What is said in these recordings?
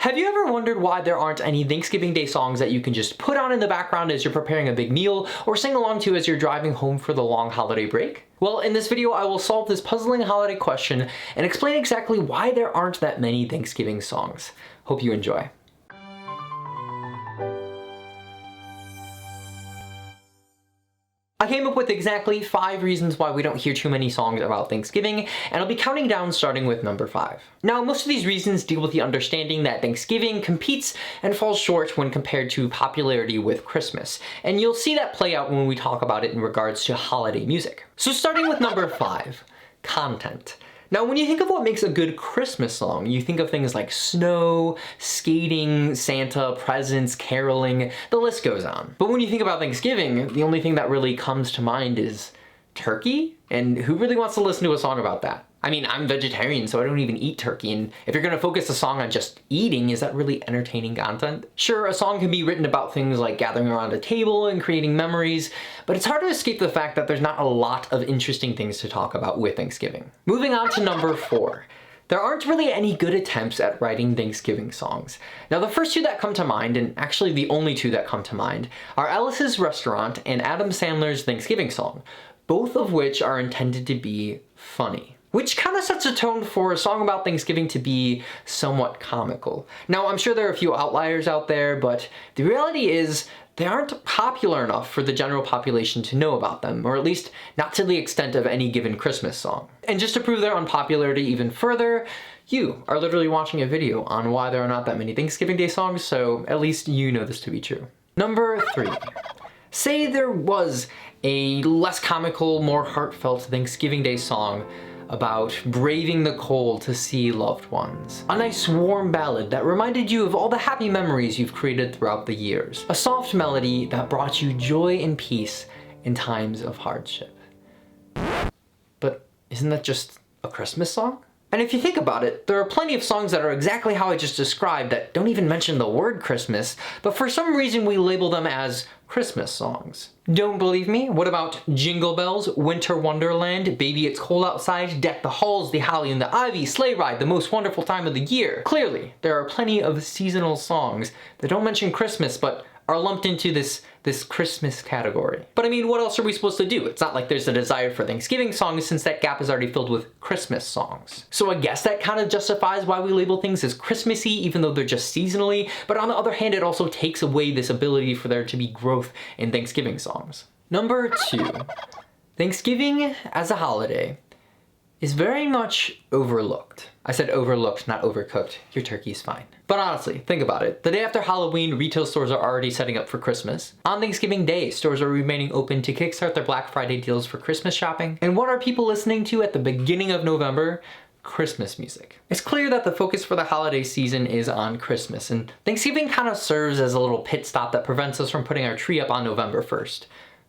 Have you ever wondered why there aren't any Thanksgiving Day songs that you can just put on in the background as you're preparing a big meal or sing along to as you're driving home for the long holiday break? Well, in this video, I will solve this puzzling holiday question and explain exactly why there aren't that many Thanksgiving songs. Hope you enjoy. I came up with exactly 5 reasons why we don't hear too many songs about Thanksgiving, and I'll be counting down starting with number 5. Now, most of these reasons deal with the understanding that Thanksgiving competes and falls short when compared to popularity with Christmas, and you'll see that play out when we talk about it in regards to holiday music. So starting with number 5, content. Now, when you think of what makes a good Christmas song, you think of things like snow, skating, Santa, presents, caroling, the list goes on. But when you think about Thanksgiving, the only thing that really comes to mind is turkey? And who really wants to listen to a song about that? I mean, I'm vegetarian, so I don't even eat turkey, and if you're gonna focus a song on just eating, is that really entertaining content? Sure, a song can be written about things like gathering around a table and creating memories, but it's hard to escape the fact that there's not a lot of interesting things to talk about with Thanksgiving. Moving on to number 4. There aren't really any good attempts at writing Thanksgiving songs. Now, the first 2 that come to mind, and actually the only 2 that come to mind, are Alice's Restaurant and Adam Sandler's Thanksgiving song, both of which are intended to be funny. Which kind of sets a tone for a song about Thanksgiving to be somewhat comical. Now, I'm sure there are a few outliers out there, but the reality is they aren't popular enough for the general population to know about them, or at least not to the extent of any given Christmas song. And just to prove their unpopularity even further, you are literally watching a video on why there are not that many Thanksgiving Day songs, so at least you know this to be true. Number 3. Say there was a less comical, more heartfelt Thanksgiving Day song about braving the cold to see loved ones. A nice warm ballad that reminded you of all the happy memories you've created throughout the years. A soft melody that brought you joy and peace in times of hardship. But isn't that just a Christmas song? And if you think about it, there are plenty of songs that are exactly how I just described that don't even mention the word Christmas, but for some reason we label them as Christmas songs. Don't believe me? What about Jingle Bells, Winter Wonderland, Baby It's Cold Outside, Deck the Halls, The Holly and the Ivy, Sleigh Ride, The Most Wonderful Time of the Year? Clearly, there are plenty of seasonal songs that don't mention Christmas, but are lumped into this Christmas category. But I mean, what else are we supposed to do? It's not like there's a desire for Thanksgiving songs since that gap is already filled with Christmas songs. So I guess that kind of justifies why we label things as Christmassy even though they're just seasonally, but on the other hand, it also takes away this ability for there to be growth in Thanksgiving songs. Number 2. Thanksgiving as a holiday is very much overlooked. I said overlooked, not overcooked. Your turkey's fine. But honestly, think about it. The day after Halloween, retail stores are already setting up for Christmas. On Thanksgiving Day, stores are remaining open to kickstart their Black Friday deals for Christmas shopping. And what are people listening to at the beginning of November? Christmas music. It's clear that the focus for the holiday season is on Christmas, and Thanksgiving kind of serves as a little pit stop that prevents us from putting our tree up on November 1st.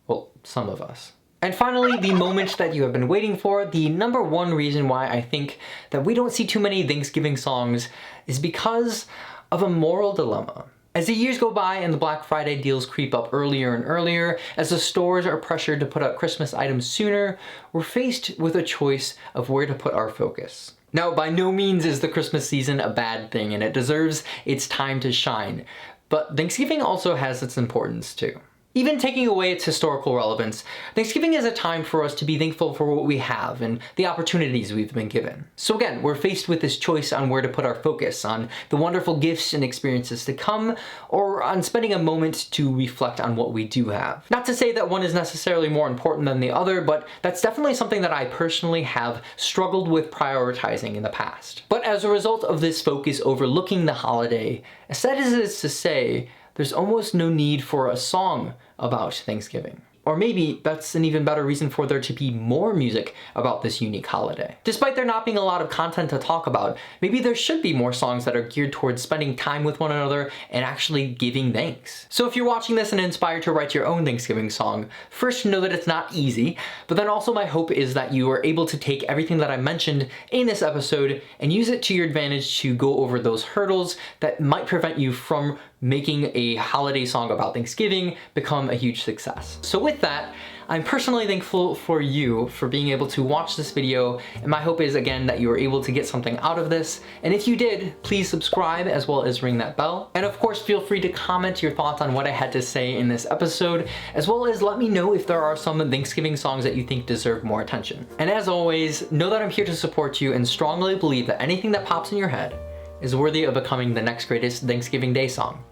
Well, some of us. And finally, the moment that you have been waiting for, the number 1 reason why I think that we don't see too many Thanksgiving songs is because of a moral dilemma. As the years go by and the Black Friday deals creep up earlier and earlier, as the stores are pressured to put out Christmas items sooner, we're faced with a choice of where to put our focus. Now, by no means is the Christmas season a bad thing, and it deserves its time to shine, but Thanksgiving also has its importance too. Even taking away its historical relevance, Thanksgiving is a time for us to be thankful for what we have and the opportunities we've been given. So again, we're faced with this choice on where to put our focus, on the wonderful gifts and experiences to come, or on spending a moment to reflect on what we do have. Not to say that one is necessarily more important than the other, but that's definitely something that I personally have struggled with prioritizing in the past. But as a result of this focus overlooking the holiday, as sad as it is to say, there's almost no need for a song about Thanksgiving. Or maybe that's an even better reason for there to be more music about this unique holiday. Despite there not being a lot of content to talk about, maybe there should be more songs that are geared towards spending time with one another and actually giving thanks. So if you're watching this and inspired to write your own Thanksgiving song, first know that it's not easy, but then also my hope is that you are able to take everything that I mentioned in this episode and use it to your advantage to go over those hurdles that might prevent you from making a holiday song about Thanksgiving become a huge success. So with that, I'm personally thankful for you for being able to watch this video, and my hope is again that you were able to get something out of this. And if you did, please subscribe as well as ring that bell. And of course, feel free to comment your thoughts on what I had to say in this episode, as well as let me know if there are some Thanksgiving songs that you think deserve more attention. And as always, know that I'm here to support you and strongly believe that anything that pops in your head is worthy of becoming the next greatest Thanksgiving Day song.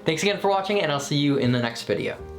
Thanks again for watching, and I'll see you in the next video.